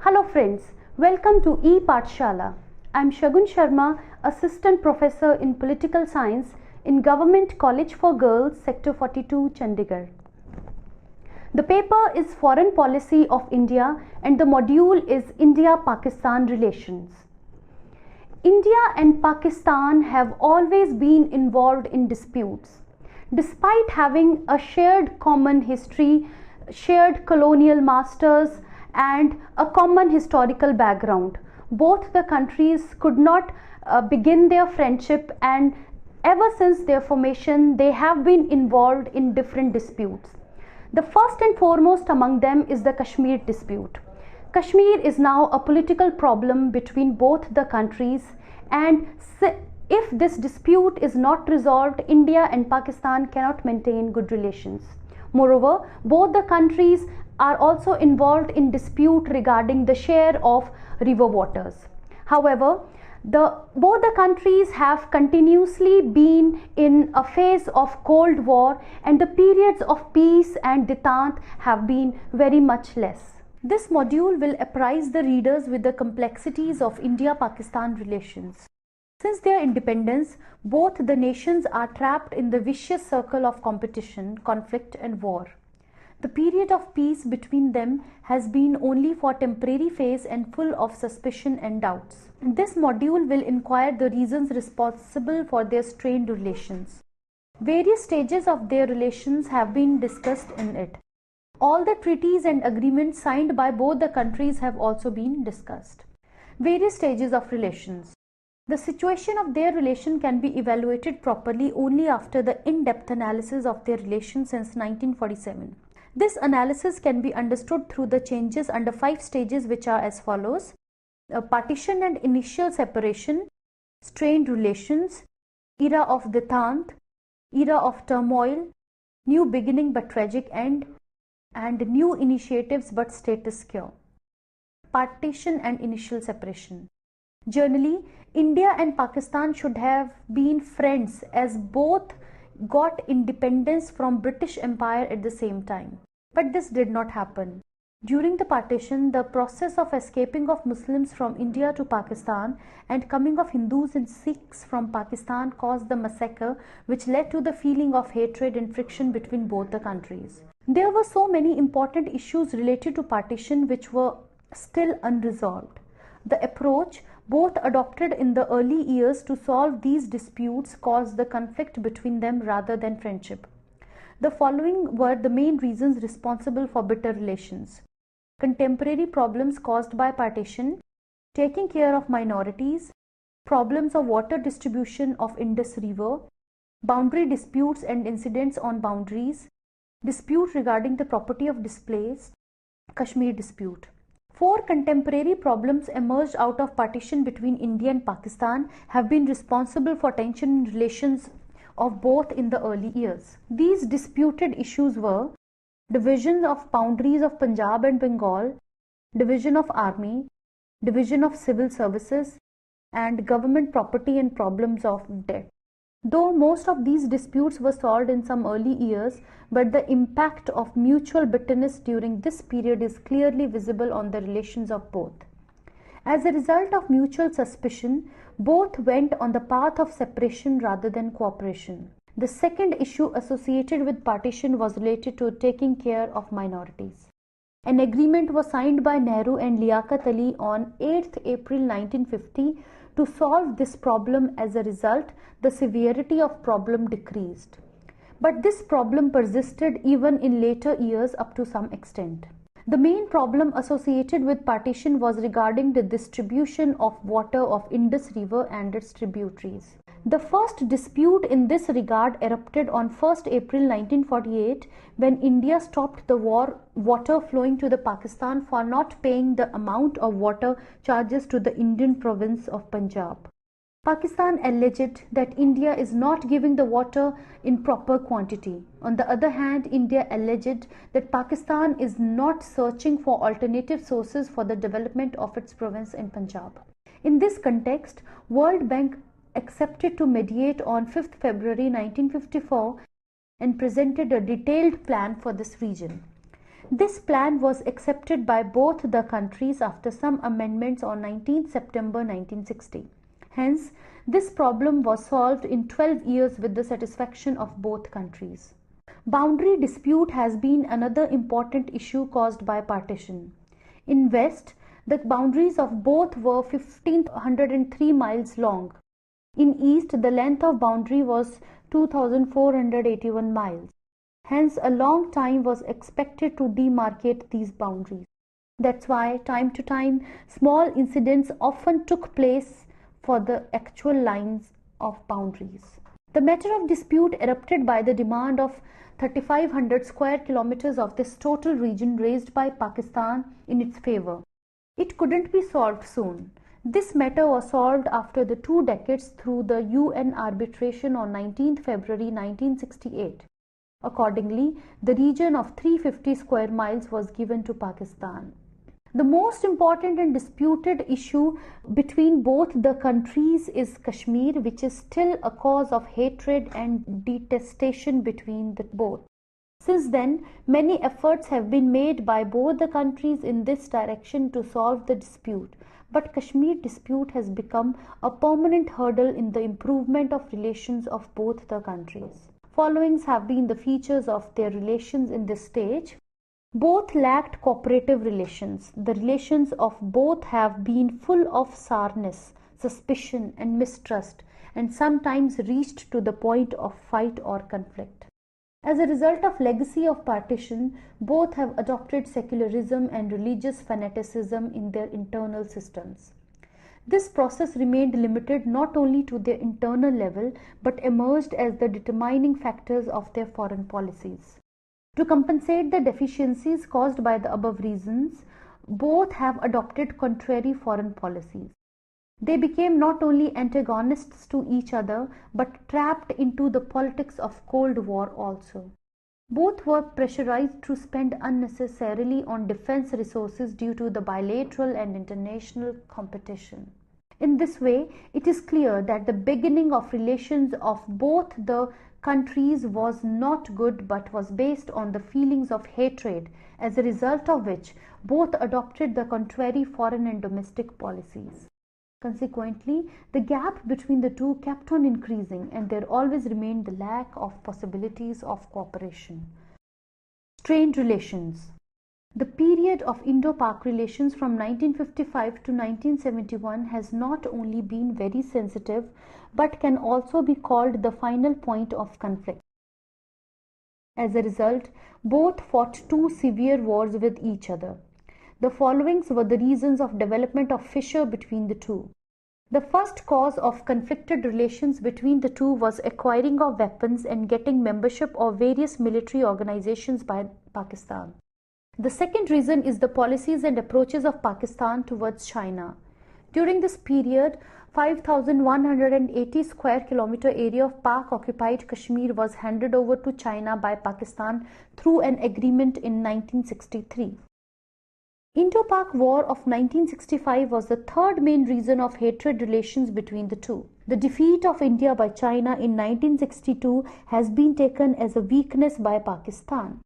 Hello friends, welcome to E-Pathshala. I am Shagun Sharma, Assistant Professor in Political Science in Government College for Girls, Sector 42, Chandigarh. The paper is Foreign Policy of India and the module is India-Pakistan Relations. India and Pakistan have always been involved in disputes. Despite having a shared common history, shared colonial masters, and a common historical background, both the countries could not begin their friendship, and ever since their formation they have been involved in different disputes. The first and foremost among them is the Kashmir dispute. Kashmir is now a political problem between both the countries, and if this dispute is not resolved, India and Pakistan cannot maintain good relations. Moreover, both the countries are also involved in dispute regarding the share of river waters. However, both the countries have continuously been in a phase of Cold War, and the periods of peace and detente have been very much less. This module will apprise the readers with the complexities of India-Pakistan relations. Since their independence, both the nations are trapped in the vicious circle of competition, conflict and war. The period of peace between them has been only for a temporary phase and full of suspicion and doubts. This module will inquire the reasons responsible for their strained relations. Various stages of their relations have been discussed in it. All the treaties and agreements signed by both the countries have also been discussed. Various stages of relations. The situation of their relation can be evaluated properly only after the in-depth analysis of their relations since 1947. This analysis can be understood through the changes under 5 stages, which are as follows: partition and initial separation, strained relations, era of detente, era of turmoil, new beginning but tragic end, and new initiatives but status quo. Partition and initial separation. Generally, India and Pakistan should have been friends, as both got independence from British Empire at the same time. But this did not happen. During the partition, the process of escaping of Muslims from India to Pakistan and coming of Hindus and Sikhs from Pakistan caused the massacre, which led to the feeling of hatred and friction between both the countries. There were so many important issues related to partition which were still unresolved. The approach both adopted in the early years to solve these disputes caused the conflict between them rather than friendship. The following were the main reasons responsible for bitter relations: contemporary problems caused by partition, taking care of minorities, problems of water distribution of Indus River, boundary disputes and incidents on boundaries, dispute regarding the property of displaced, Kashmir dispute. 4 contemporary problems emerged out of partition between India and Pakistan have been responsible for tension in relations of both in the early years. These disputed issues were division of boundaries of Punjab and Bengal, division of army, division of civil services, and government property and problems of debt. Though most of these disputes were solved in some early years, but the impact of mutual bitterness during this period is clearly visible on the relations of both. As a result of mutual suspicion, both went on the path of separation rather than cooperation. The second issue associated with partition was related to taking care of minorities. An agreement was signed by Nehru and Liaquat Ali on 8th April 1950 to solve this problem. As a result, the severity of problem decreased. But this problem persisted even in later years up to some extent. The main problem associated with partition was regarding the distribution of water of Indus River and its tributaries. The first dispute in this regard erupted on 1st April 1948 when India stopped the water flowing to the Pakistan for not paying the amount of water charges to the Indian province of Punjab. Pakistan alleged that India is not giving the water in proper quantity. On the other hand, India alleged that Pakistan is not searching for alternative sources for the development of its province in Punjab. In this context, World Bank accepted to mediate on 5th February 1954 and presented a detailed plan for this region. This plan was accepted by both the countries after some amendments on 19 September 1960. Hence, this problem was solved in 12 years with the satisfaction of both countries. Boundary dispute has been another important issue caused by partition. In West, the boundaries of both were 1503 miles long. In East, the length of boundary was 2481 miles. Hence, a long time was expected to demarcate these boundaries. That's why, time to time, small incidents often took place for the actual lines of boundaries. The matter of dispute erupted by the demand of 3,500 square kilometers of this total region raised by Pakistan in its favor. It couldn't be solved soon. This matter was solved after the 2 decades through the UN arbitration on 19 February 1968. Accordingly, the region of 350 square miles was given to Pakistan. The most important and disputed issue between both the countries is Kashmir, which is still a cause of hatred and detestation between the both. Since then, many efforts have been made by both the countries in this direction to solve the dispute, but Kashmir dispute has become a permanent hurdle in the improvement of relations of both the countries. Followings have been the features of their relations in this stage. Both lacked cooperative relations. The relations of both have been full of sourness, suspicion and mistrust, and sometimes reached to the point of fight or conflict. As a result of legacy of partition, both have adopted secularism and religious fanaticism in their internal systems. This process remained limited not only to their internal level, but emerged as the determining factors of their foreign policies. To compensate the deficiencies caused by the above reasons, both have adopted contrary foreign policies. They became not only antagonists to each other, but trapped into the politics of Cold War also. Both were pressurized to spend unnecessarily on defense resources due to the bilateral and international competition. In this way, it is clear that the beginning of relations of both the countries was not good but was based on the feelings of hatred, as a result of which both adopted the contrary foreign and domestic policies. Consequently, the gap between the two kept on increasing, and there always remained the lack of possibilities of cooperation. Strained relations. The period of Indo-Pak relations from 1955 to 1971 has not only been very sensitive, but can also be called the final point of conflict. As a result, both fought 2 severe wars with each other. The followings were the reasons of development of fissure between the two. The first cause of conflicted relations between the two was acquiring of weapons and getting membership of various military organizations by Pakistan. The second reason is the policies and approaches of Pakistan towards China. During this period, 5,180 square kilometer area of Pak occupied Kashmir was handed over to China by Pakistan through an agreement in 1963. Indo-Pak War of 1965 was the third main reason of hatred relations between the two. The defeat of India by China in 1962 has been taken as a weakness by Pakistan.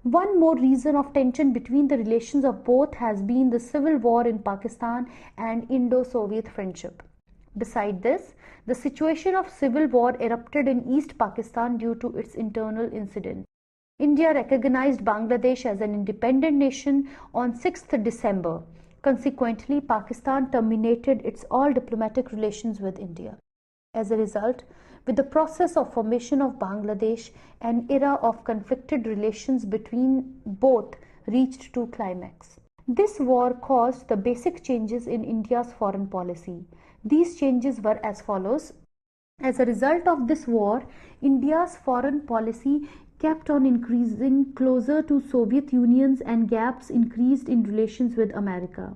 One more reason of tension between the relations of both has been the civil war in Pakistan and Indo-Soviet friendship. Beside this, the situation of civil war erupted in East Pakistan due to its internal incidents. India recognized Bangladesh as an independent nation on 6th December. Consequently, Pakistan terminated its all diplomatic relations with India. As a result, with the process of formation of Bangladesh, an era of conflicted relations between both reached to climax. This war caused the basic changes in India's foreign policy. These changes were as follows. As a result of this war, India's foreign policy kept on increasing closer to Soviet Union and gaps increased in relations with America.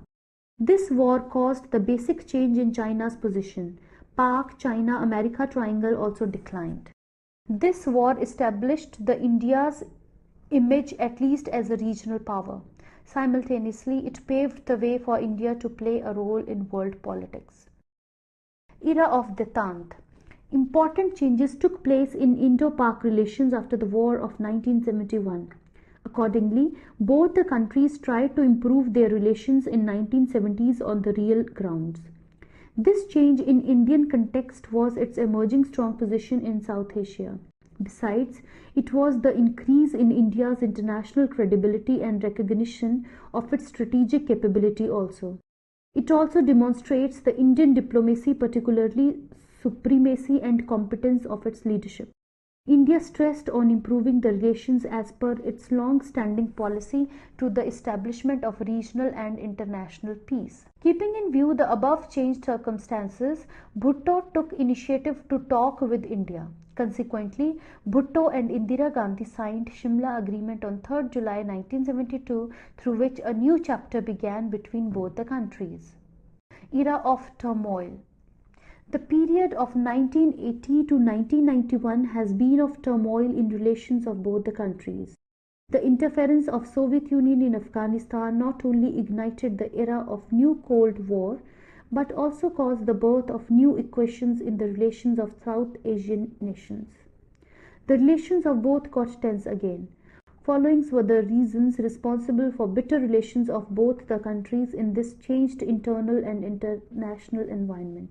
This war caused the basic change in China's position. Pak, China, America triangle also declined. This war established the India's image at least as a regional power. Simultaneously, it paved the way for India to play a role in world politics. Era of Detente. Important changes took place in Indo-Pak relations after the War of 1971. Accordingly, both the countries tried to improve their relations in 1970s on the real grounds. This change in Indian context was its emerging strong position in South Asia. Besides, it was the increase in India's international credibility and recognition of its strategic capability also. It also demonstrates the Indian diplomacy, particularly supremacy and competence of its leadership. India stressed on improving the relations as per its long-standing policy to the establishment of regional and international peace. Keeping in view the above changed circumstances, Bhutto took initiative to talk with India. Consequently, Bhutto and Indira Gandhi signed Shimla Agreement on 3rd July 1972, through which a new chapter began between both the countries. Era of turmoil. The period of 1980 to 1991 has been of turmoil in relations of both the countries. The interference of Soviet Union in Afghanistan not only ignited the era of new Cold War, but also caused the birth of new equations in the relations of South Asian nations. The relations of both got tense again. Following were the reasons responsible for bitter relations of both the countries in this changed internal and international environment.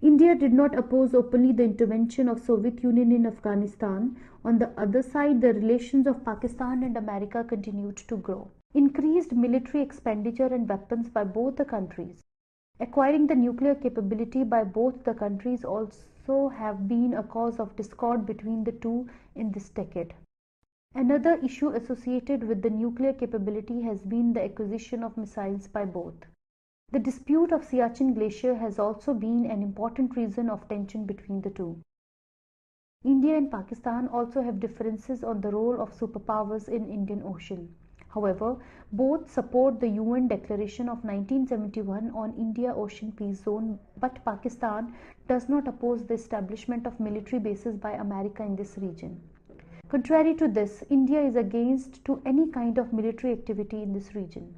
India did not oppose openly the intervention of Soviet Union in Afghanistan. On the other side, the relations of Pakistan and America continued to grow. Increased military expenditure and weapons by both the countries. Acquiring the nuclear capability by both the countries also have been a cause of discord between the two in this decade. Another issue associated with the nuclear capability has been the acquisition of missiles by both. The dispute of Siachen Glacier has also been an important reason of tension between the two. India and Pakistan also have differences on the role of superpowers in Indian Ocean. However, both support the UN Declaration of 1971 on India-Ocean Peace Zone, but Pakistan does not oppose the establishment of military bases by America in this region. Contrary to this, India is against to any kind of military activity in this region.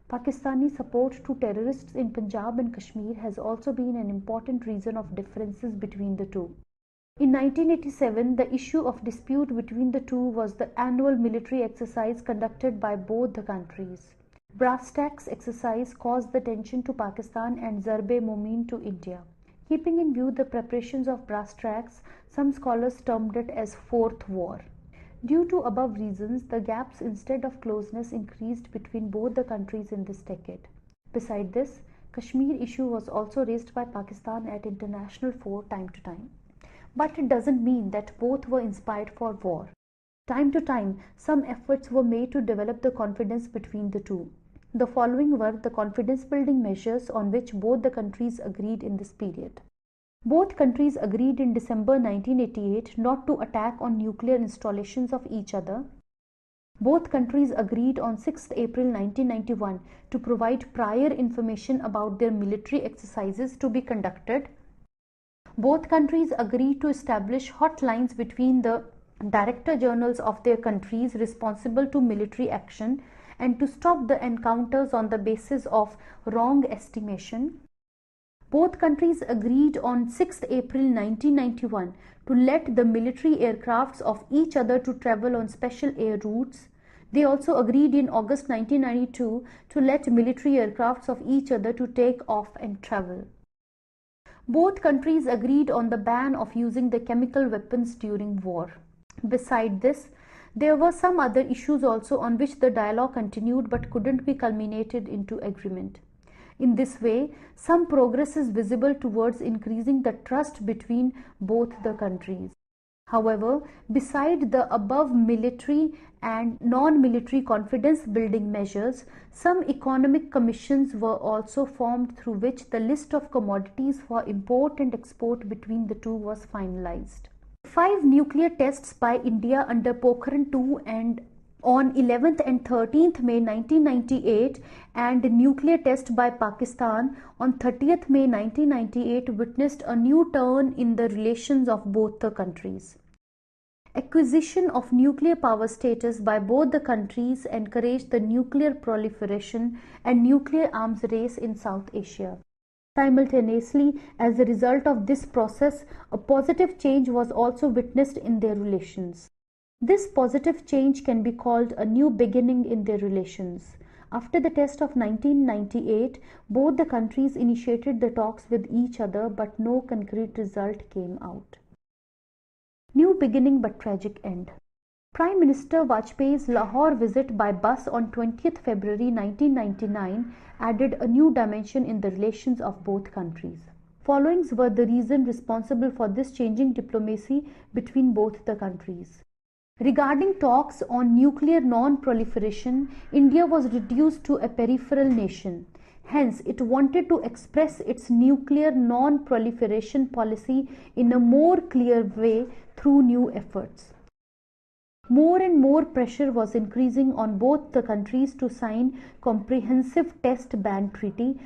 Pakistani support to terrorists in Punjab and Kashmir has also been an important reason of differences between the two. In 1987, the issue of dispute between the two was the annual military exercise conducted by both the countries. Brass tacks exercise caused the tension to Pakistan and Zarb-e-Momin to India. Keeping in view the preparations of brass tacks, some scholars termed it as Fourth War. Due to above reasons, the gaps instead of closeness increased between both the countries in this decade. Beside this, Kashmir issue was also raised by Pakistan at international fora time to time. But it doesn't mean that both were inspired for war. Time to time, some efforts were made to develop the confidence between the two. The following were the confidence building measures on which both the countries agreed in this period. Both countries agreed in December 1988 not to attack on nuclear installations of each other. Both countries agreed on 6th April 1991 to provide prior information about their military exercises to be conducted. Both countries agreed to establish hotlines between the director generals of their countries responsible to military action and to stop the encounters on the basis of wrong estimation. Both countries agreed on 6th April 1991 to let the military aircrafts of each other to travel on special air routes. They also agreed in August 1992 to let military aircrafts of each other to take off and travel. Both countries agreed on the ban of using the chemical weapons during war. Beside this, there were some other issues also on which the dialogue continued but couldn't be culminated into agreement. In this way, some progress is visible towards increasing the trust between both the countries. However, beside the above military and non-military confidence building measures, some economic commissions were also formed through which the list of commodities for import and export between the two was finalized. 5 nuclear tests by India under Pokhran II and on 11th and 13th May 1998 and nuclear test by Pakistan on 30th May 1998 witnessed a new turn in the relations of both the countries. Acquisition of nuclear power status by both the countries encouraged the nuclear proliferation and nuclear arms race in South Asia. Simultaneously, as a result of this process, a positive change was also witnessed in their relations. This positive change can be called a new beginning in their relations. After the test of 1998, both the countries initiated the talks with each other, but no concrete result came out. New beginning but tragic end. Prime Minister Vajpayee's Lahore visit by bus on 20th February 1999 added a new dimension in the relations of both countries. Followings were the reason responsible for this changing diplomacy between both the countries. Regarding talks on nuclear non-proliferation, India was reduced to a peripheral nation. Hence, it wanted to express its nuclear non-proliferation policy in a more clear way through new efforts. More and more pressure was increasing on both the countries to sign comprehensive test ban treaty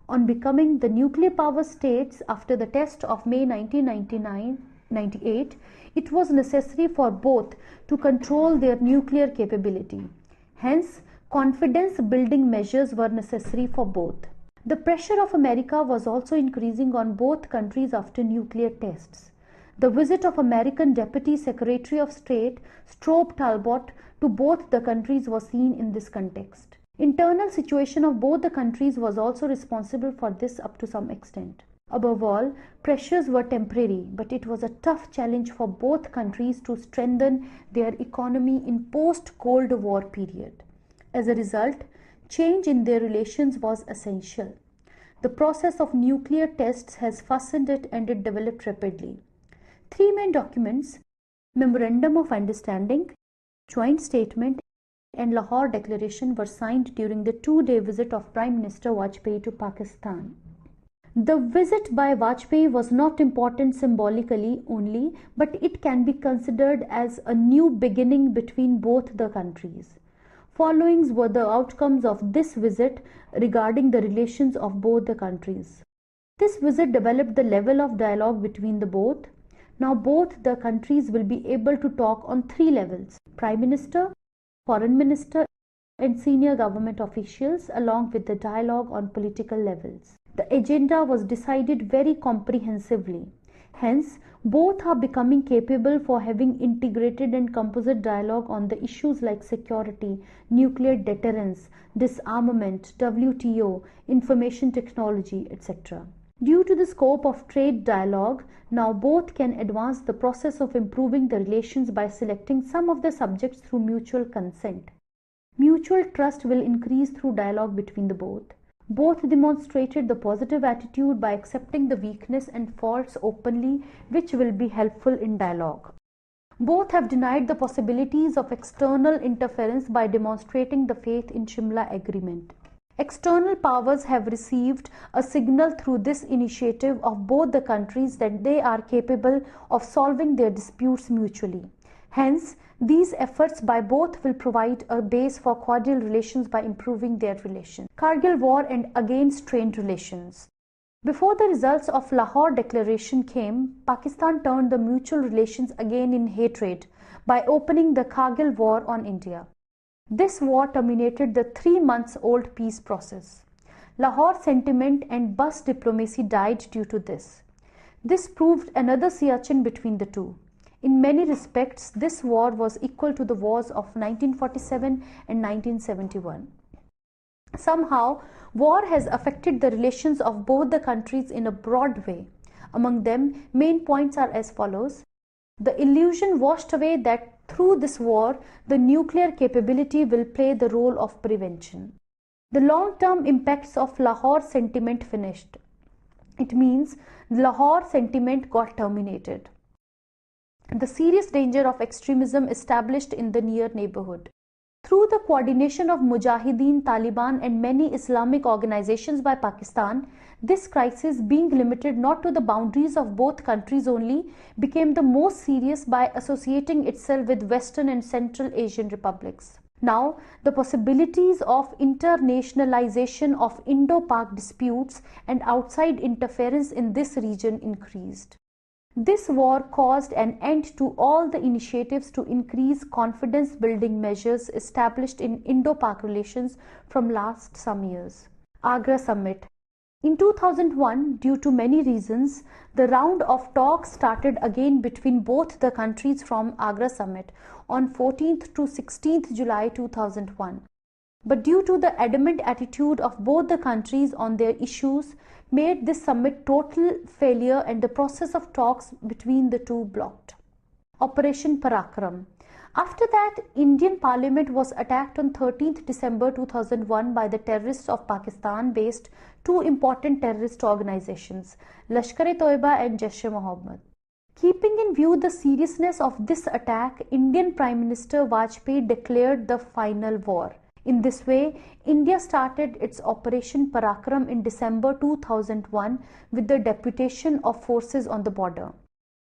on becoming the nuclear power states. After the test of May 1998, it was necessary for both to control their nuclear capability. Hence, confidence building measures were necessary for both. The pressure of America was also increasing on both countries after nuclear tests. The visit of American Deputy Secretary of State Strobe Talbot to both the countries was seen in this context. Internal situation of both the countries was also responsible for this up to some extent. Above all, pressures were temporary, but it was a tough challenge for both countries to strengthen their economy in post-Cold War period. As a result, change in their relations was essential. The process of nuclear tests has fastened it and it developed rapidly. Three main documents, Memorandum of Understanding, Joint Statement and Lahore Declaration were signed during the two-day visit of Prime Minister Vajpayee to Pakistan. The visit by Vajpayee was not important symbolically only, but it can be considered as a new beginning between both the countries. Followings were the outcomes of this visit regarding the relations of both the countries. This visit developed the level of dialogue between the both. Now both the countries will be able to talk on three levels: Prime Minister, Foreign Minister and senior government officials, along with the dialogue on political levels. The agenda was decided very comprehensively. Hence, both are becoming capable for having integrated and composite dialogue on the issues like security, nuclear deterrence, disarmament, WTO, information technology, etc. Due to the scope of trade dialogue, now both can advance the process of improving the relations by selecting some of the subjects through mutual consent. Mutual trust will increase through dialogue between the both. Both demonstrated the positive attitude by accepting the weakness and faults openly, which will be helpful in dialogue. Both have denied the possibilities of external interference by demonstrating the faith in Shimla Agreement. External powers have received a signal through this initiative of both the countries that they are capable of solving their disputes mutually. Hence, these efforts by both will provide a base for cordial relations by improving their relations. Kargil War and again strained relations. Before the results of Lahore Declaration came, Pakistan turned the mutual relations again in hatred by opening the Kargil War on India. This war terminated the 3-month-old peace process. Lahore sentiment and bus diplomacy died due to this. This proved another Siachen between the two. In many respects, this war was equal to the wars of 1947 and 1971. Somehow, war has affected the relations of both the countries in a broad way. Among them, main points are as follows. The illusion washed away that through this war, the nuclear capability will play the role of prevention. The long-term impacts of Lahore sentiment finished. It means Lahore sentiment got terminated. The serious danger of extremism established in the near neighborhood. Through the coordination of Mujahideen, Taliban and many Islamic organizations by Pakistan, this crisis, being limited not to the boundaries of both countries only, became the most serious by associating itself with Western and Central Asian republics. Now, the possibilities of internationalization of Indo-Pak disputes and outside interference in this region increased. This war caused an end to all the initiatives to increase confidence-building measures established in Indo-Pak relations from last some years. Agra Summit. In 2001, due to many reasons, the round of talks started again between both the countries from Agra summit on 14th to 16th July 2001. But due to the adamant attitude of both the countries on their issues, made this summit total failure and the process of talks between the two blocked. Operation Parakram. After that, Indian Parliament was attacked on 13th December 2001 by the terrorists of Pakistan-based two important terrorist organizations, Lashkar-e-Toiba and Jaish-e-Mohammed. Keeping in view the seriousness of this attack, Indian Prime Minister Vajpayee declared the final war. In this way, India started its Operation Parakram in December 2001 with the deputation of forces on the border.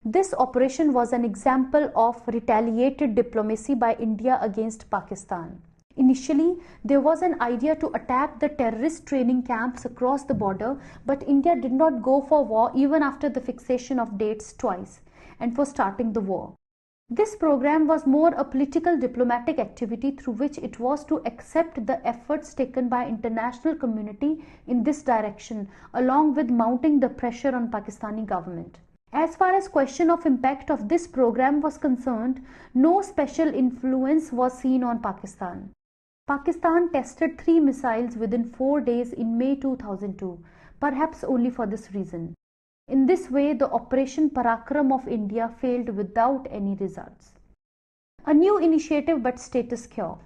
This operation was an example of retaliated diplomacy by India against Pakistan. Initially, there was an idea to attack the terrorist training camps across the border, but India did not go for war even after the fixation of dates twice and for starting the war. This program was more a political diplomatic activity through which it was to accept the efforts taken by international community in this direction, along with mounting the pressure on Pakistani government. As far as question of impact of this program was concerned, no special influence was seen on Pakistan. Pakistan tested 3 missiles within 4 days in May 2002, perhaps only for this reason. In this way, the Operation Parakram of India failed without any results. A new initiative but status quo.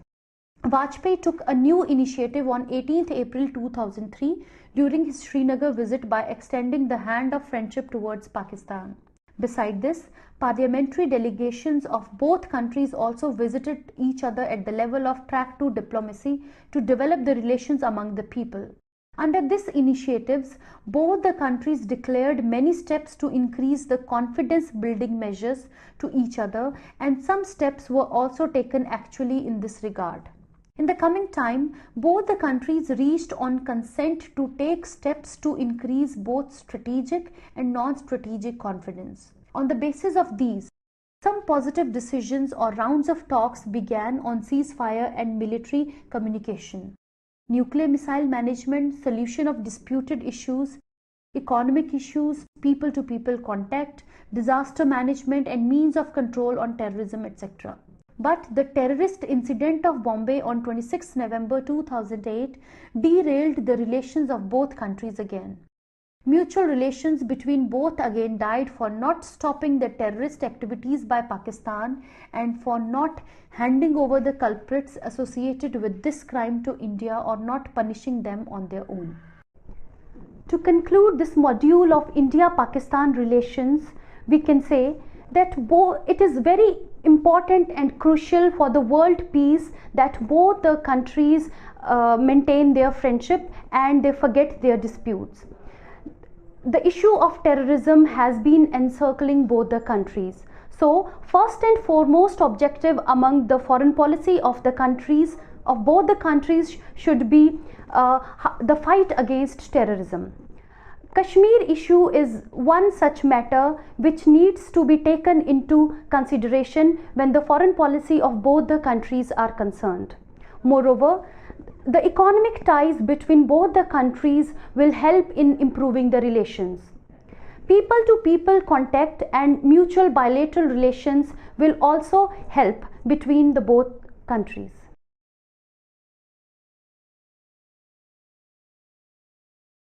Vajpayee took a new initiative on 18th April 2003 during his Srinagar visit by extending the hand of friendship towards Pakistan. Beside this, parliamentary delegations of both countries also visited each other at the level of track 2 diplomacy to develop the relations among the people. Under these initiatives, both the countries declared many steps to increase the confidence building measures to each other, and some steps were also taken actually in this regard. In the coming time, both the countries reached on consent to take steps to increase both strategic and non-strategic confidence. On the basis of these, some positive decisions or rounds of talks began on ceasefire and military communication, nuclear missile management, solution of disputed issues, economic issues, people-to-people contact, disaster management and means of control on terrorism, etc. But the terrorist incident of Bombay on 26 November 2008 derailed the relations of both countries again. Mutual relations between both again died for not stopping the terrorist activities by Pakistan and for not handing over the culprits associated with this crime to India or not punishing them on their own. To conclude this module of India-Pakistan relations, we can say that it is very important and crucial for the world peace that both the countries maintain their friendship and they forget their disputes. The issue of terrorism has been encircling both the countries. So, first and foremost objective among the foreign policy of the countries, of both the countries, should be the fight against terrorism. Kashmir issue is one such matter which needs to be taken into consideration when the foreign policy of both the countries are concerned. Moreover, the economic ties between both the countries will help in improving the relations. People-to-people contact and mutual bilateral relations will also help between the both countries.